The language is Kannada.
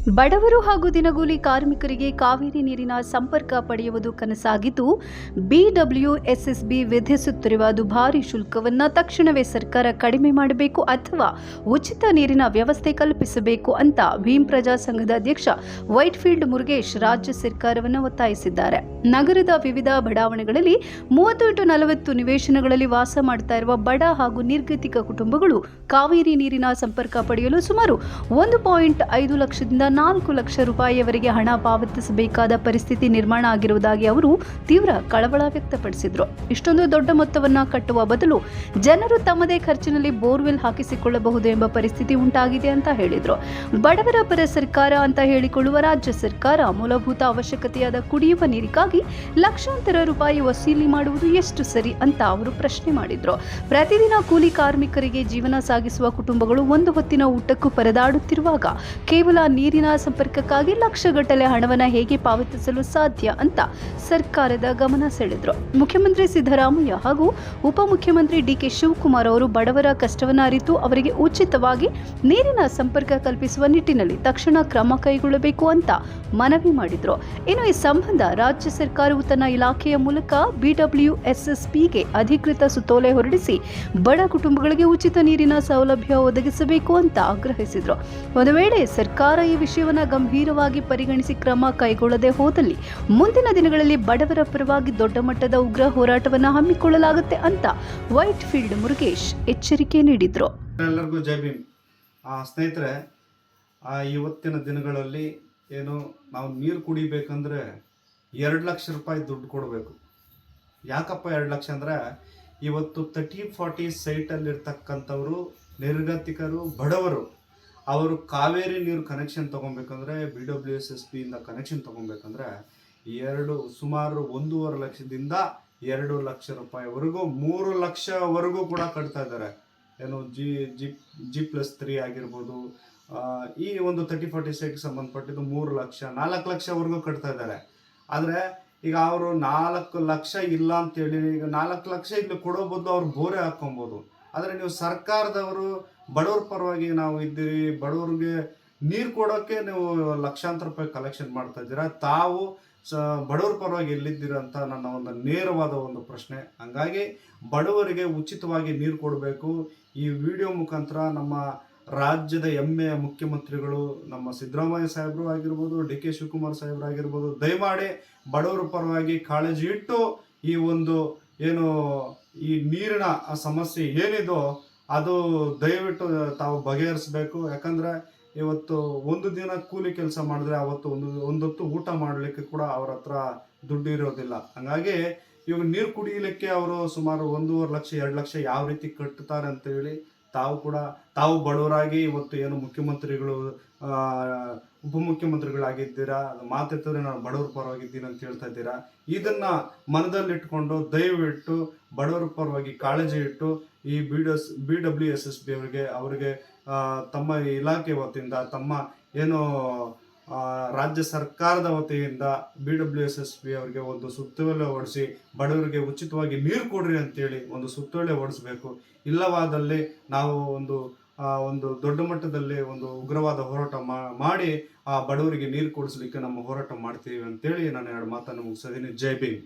ಬಡವರು ಹಾಗೂ ದಿನಗೂಲಿ ಕಾರ್ಮಿಕರಿಗೆ ಕಾವೇರಿ ನೀರಿನ ಸಂಪರ್ಕ ಪಡೆಯುವುದು ಕನಸಾಗಿದ್ದು, ಬಿಡಬ್ಲ್ಯೂಎಸ್ಎಸ್ಬಿ ವಿಧಿಸುತ್ತಿರುವ ದುಬಾರಿ ಶುಲ್ಕವನ್ನು ತಕ್ಷಣವೇ ಸರ್ಕಾರ ಕಡಿಮೆ ಮಾಡಬೇಕು ಅಥವಾ ಉಚಿತ ನೀರಿನ ವ್ಯವಸ್ಥೆ ಕಲ್ಪಿಸಬೇಕು ಅಂತ ಭೀಮ್ ಪ್ರಜಾ ಸಂಘದ ಅಧ್ಯಕ್ಷ ವೈಟ್ಫೀಲ್ಡ್ ಮುರುಗೇಶ್ ರಾಜ್ಯ ಸರ್ಕಾರವನ್ನು ಒತ್ತಾಯಿಸಿದ್ದಾರೆ. ನಗರದ ವಿವಿಧ ಬಡಾವಣೆಗಳಲ್ಲಿ 30x40 ನಿವೇಶನಗಳಲ್ಲಿ ವಾಸ ಮಾಡ್ತಾ ಇರುವ ಬಡ ಹಾಗೂ ನಿರ್ಗತಿಕ ಕುಟುಂಬಗಳು ಕಾವೇರಿ ನೀರಿನ ಸಂಪರ್ಕ ಪಡೆಯಲು ಸುಮಾರು 1.5 ಲಕ್ಷದಿಂದ 4 ಲಕ್ಷ ರೂಪಾಯಿಯವರೆಗೆ ಹಣ ಪಾವತಿಸಬೇಕಾದ ಪರಿಸ್ಥಿತಿ ನಿರ್ಮಾಣ ಆಗಿರುವುದಾಗಿ ಅವರು ತೀವ್ರ ಕಳವಳ ವ್ಯಕ್ತಪಡಿಸಿದರು. ಇಷ್ಟೊಂದು ದೊಡ್ಡ ಮೊತ್ತವನ್ನು ಕಟ್ಟುವ ಬದಲು ಜನರು ತಮ್ಮದೇ ಖರ್ಚಿನಲ್ಲಿ ಬೋರ್ವೆಲ್ ಹಾಕಿಸಿಕೊಳ್ಳಬಹುದು ಎಂಬ ಪರಿಸ್ಥಿತಿ ಉಂಟಾಗಿದೆ ಅಂತ ಹೇಳಿದರು. ಬಡವರ ಪರ ಸರ್ಕಾರ ಅಂತ ಹೇಳಿಕೊಳ್ಳುವ ರಾಜ್ಯ ಸರ್ಕಾರ ಮೂಲಭೂತ ಅವಶ್ಯಕತೆಯಾದ ಕುಡಿಯುವ ನೀರಿಗಾಗಿ ಲಕ್ಷಾಂತರ ರೂಪಾಯಿ ವಸೂಲಿ ಮಾಡುವುದು ಎಷ್ಟು ಸರಿ ಅಂತ ಅವರು ಪ್ರಶ್ನೆ ಮಾಡಿದರು. ಪ್ರತಿದಿನ ಕೂಲಿ ಕಾರ್ಮಿಕರಿಗೆ ಜೀವನ ಸಾಗಿಸುವ ಕುಟುಂಬಗಳು ಒಂದು ಹೊತ್ತಿನ ಊಟಕ್ಕೂ ಪರದಾಡುತ್ತಿರುವಾಗ ಕೇವಲ ನೀರಿನ ಸಂಪರ್ಕಕ್ಕಾಗಿ ಲಕ್ಷಗಟ್ಟಲೆ ಹಣವನ್ನು ಹೇಗೆ ಪಾವತಿಸಲು ಸಾಧ್ಯ ಅಂತ ಸರ್ಕಾರದ ಗಮನ ಸೆಳೆದರು. ಮುಖ್ಯಮಂತ್ರಿ ಸಿದ್ದರಾಮಯ್ಯ ಹಾಗೂ ಉಪಮುಖ್ಯಮಂತ್ರಿ ಡಿಕೆ ಶಿವಕುಮಾರ್ ಅವರು ಬಡವರ ಕಷ್ಟವನ್ನು ಅರಿತು ಅವರಿಗೆ ಉಚಿತವಾಗಿ ನೀರಿನ ಸಂಪರ್ಕ ಕಲ್ಪಿಸುವ ನಿಟ್ಟಿನಲ್ಲಿ ತಕ್ಷಣ ಕ್ರಮ ಕೈಗೊಳ್ಳಬೇಕು ಅಂತ ಮನವಿ ಮಾಡಿದರು. ಇನ್ನು ಈ ಸಂಬಂಧ ರಾಜ್ಯ ಸರ್ಕಾರವು ತನ್ನ ಇಲಾಖೆಯ ಮೂಲಕ ಬಿಡಬ್ಲ್ಯೂಎಸ್ಎಸ್ಬಿಗೆ ಅಧಿಕೃತ ಸುತ್ತೋಲೆ ಹೊರಡಿಸಿ ಬಡ ಕುಟುಂಬಗಳಿಗೆ ಉಚಿತ ನೀರಿನ ಸೌಲಭ್ಯ ಒದಗಿಸಬೇಕು ಅಂತ ಆಗ್ರಹಿಸಿದರು. ಒಂದು ವೇಳೆ ಸರ್ಕಾರ ಈ ವಿಷಯವನ್ನು ಗಂಭೀರವಾಗಿ ಪರಿಗಣಿಸಿ ಕ್ರಮ ಕೈಗೊಳ್ಳದೆ ಹೋದಲ್ಲಿ ಮುಂದಿನ ದಿನಗಳಲ್ಲಿ ಬಡವರ ಪರವಾಗಿ ದೊಡ್ಡ ಮಟ್ಟದ ಉಗ್ರ ಹೋರಾಟವನ್ನು ಹಮ್ಮಿಕೊಳ್ಳಲಾಗುತ್ತೆ ಅಂತ ವೈಟ್ ಫೀಲ್ಡ್ ಮುರುಗೇಶ್ ಎಚ್ಚರಿಕೆ ನೀಡಿದರು. ಎಲ್ಲರಿಗೂ ಜೈ ಭೀಮ್. ಸ್ನೇಹಿತರೆ, ಇವತ್ತಿನ ದಿನಗಳಲ್ಲಿ ಏನು ನಾವು ನೀರು ಕುಡಿಬೇಕಂದ್ರೆ 2 ಲಕ್ಷ ರೂಪಾಯಿ ದುಡ್ಡು ಕೊಡಬೇಕು. ಯಾಕಪ್ಪ 2 ಲಕ್ಷ ಅಂದರೆ, ಇವತ್ತು 30-40 ಸೈಟಲ್ಲಿರ್ತಕ್ಕಂಥವರು ನಿರ್ಗತಿಕರು, ಬಡವರು, ಅವರು ಕಾವೇರಿ ನೀರು ಕನೆಕ್ಷನ್ ತೊಗೊಬೇಕಂದ್ರೆ ಬಿಡಬ್ಲ್ಯೂಎಸ್ಎಸ್ಬಿಯಿಂದ ಕನೆಕ್ಷನ್ ತೊಗೊಬೇಕಂದ್ರೆ ಸುಮಾರು 1.5 ಲಕ್ಷದಿಂದ 2 ಲಕ್ಷ ರೂಪಾಯಿವರೆಗೂ 3 ಲಕ್ಷವರೆಗೂ ಕೂಡ ಕಟ್ತಾ ಇದ್ದಾರೆ. ಏನು G+3 ಆಗಿರ್ಬೋದು. ಈ ಒಂದು 30-40 ಸೈಟ್ಗೆ ಸಂಬಂಧಪಟ್ಟಿದ್ದು 3 ಲಕ್ಷ 4 ಲಕ್ಷವರೆಗೂ ಕಟ್ತಾ ಇದ್ದಾರೆ. ಆದರೆ ಈಗ ಅವರು 4 ಲಕ್ಷ ಇಲ್ಲ ಅಂತೇಳಿ ಈಗ 4 ಲಕ್ಷ ಇಲ್ಲಿ ಕೊಡೋ ಬದಲು ಅವ್ರು ಬೋರೆ ಹಾಕ್ಕೊಬೋದು. ಆದರೆ ನೀವು ಸರ್ಕಾರದವರು ಬಡವ್ರ ಪರವಾಗಿ ನಾವು ಇದ್ದೀರಿ, ಬಡವ್ರಿಗೆ ನೀರು ಕೊಡೋಕ್ಕೆ ನೀವು ಲಕ್ಷಾಂತರ ರೂಪಾಯಿ ಕಲೆಕ್ಷನ್ ಮಾಡ್ತಾ ಇದ್ದೀರಾ, ತಾವು ಬಡವ್ರ ಪರವಾಗಿ ಎಲ್ಲಿದ್ದೀರಾ ಅಂತ ನನ್ನ ಒಂದು ನೇರವಾದ ಒಂದು ಪ್ರಶ್ನೆ. ಹಂಗಾಗಿ ಬಡವರಿಗೆ ಉಚಿತವಾಗಿ ನೀರು ಕೊಡಬೇಕು. ಈ ವಿಡಿಯೋ ಮುಖಾಂತರ ನಮ್ಮ ರಾಜ್ಯದ ಹೆಮ್ಮೆಯ ಮುಖ್ಯಮಂತ್ರಿಗಳು ನಮ್ಮ ಸಿದ್ದರಾಮಯ್ಯ ಸಾಹೇಬರು ಆಗಿರ್ಬೋದು, ಡಿ ಕೆ ಶಿವಕುಮಾರ್ ಸಾಹೇಬರು ಆಗಿರ್ಬೋದು, ದಯಮಾಡಿ ಬಡವರ ಪರವಾಗಿ ಕಾಳಜಿ ಇಟ್ಟು ಈ ಒಂದು ಏನು ಈ ನೀರಿನ ಸಮಸ್ಯೆ ಏನಿದೋ ಅದು ದಯವಿಟ್ಟು ತಾವು ಬಗೆಹರಿಸಬೇಕು. ಯಾಕಂದರೆ ಇವತ್ತು ಒಂದು ದಿನ ಕೂಲಿ ಕೆಲಸ ಮಾಡಿದ್ರೆ ಅವತ್ತು ಒಂದೊತ್ತು ಊಟ ಮಾಡಲಿಕ್ಕೆ ಕೂಡ ಅವ್ರ ಹತ್ರ ದುಡ್ಡು ಇರೋದಿಲ್ಲ. ಹಾಗಾಗಿ ಇವಾಗ ನೀರು ಕುಡಿಯಲಿಕ್ಕೆ ಅವರು ಸುಮಾರು 1.5 ಲಕ್ಷ 2 ಲಕ್ಷ ಯಾವ ರೀತಿ ಕಟ್ಟುತ್ತಾರೆ ಅಂತೇಳಿ ತಾವು ಬಡವರಾಗಿ ಇವತ್ತು ಏನು ಮುಖ್ಯಮಂತ್ರಿಗಳು ಉಪಮುಖ್ಯಮಂತ್ರಿಗಳಾಗಿದ್ದೀರಾ, ಮಾತೆತ್ತಿದ್ರೆ ನಾನು ಬಡವ್ರ ಪರವಾಗಿದ್ದೀನಿ ಅಂತ ಹೇಳ್ತಾ ಇದ್ದೀರಾ. ಇದನ್ನ ಮನದಲ್ಲಿಟ್ಕೊಂಡು ದಯವಿಟ್ಟು ಬಡವರ ಪರವಾಗಿ ಕಾಳಜಿ ಇಟ್ಟು ಈ ಬಿಡಬ್ಲ್ಯೂಎಸ್ಎಸ್ಬಿ ಅವರಿಗೆ ತಮ್ಮ ಇಲಾಖೆ ವತಿಯಿಂದ, ತಮ್ಮ ಏನು ರಾಜ್ಯ ಸರ್ಕಾರದ ವತಿಯಿಂದ ಬಿಡಬ್ಲ್ಯೂಎಸ್ಎಸ್ಬಿ ಅವರಿಗೆ ಒಂದು ಸುತ್ತೋಲೆ ಹೊಡಿಸಿ ಬಡವರಿಗೆ ಉಚಿತವಾಗಿ ನೀರು ಕೊಡ್ರಿ ಅಂತೇಳಿ ಒಂದು ಸುತ್ತೋಲೆ ಹೊಡಿಸ್ಬೇಕು. ಇಲ್ಲವಾದಲ್ಲಿ ನಾವು ಒಂದು ದೊಡ್ಡ ಮಟ್ಟದಲ್ಲಿ ಒಂದು ಉಗ್ರವಾದ ಹೋರಾಟ ಮಾಡಿ ಆ ಬಡವರಿಗೆ ನೀರು ಕೊಡಿಸ್ಲಿಕ್ಕೆ ನಮ್ಮ ಹೋರಾಟ ಮಾಡ್ತೀವಿ ಅಂತೇಳಿ ನಾನು 2 ಮಾತನ್ನು ಮುಗಿಸಿದ್ದೀನಿ. ಜೈ ಭೀಮ್.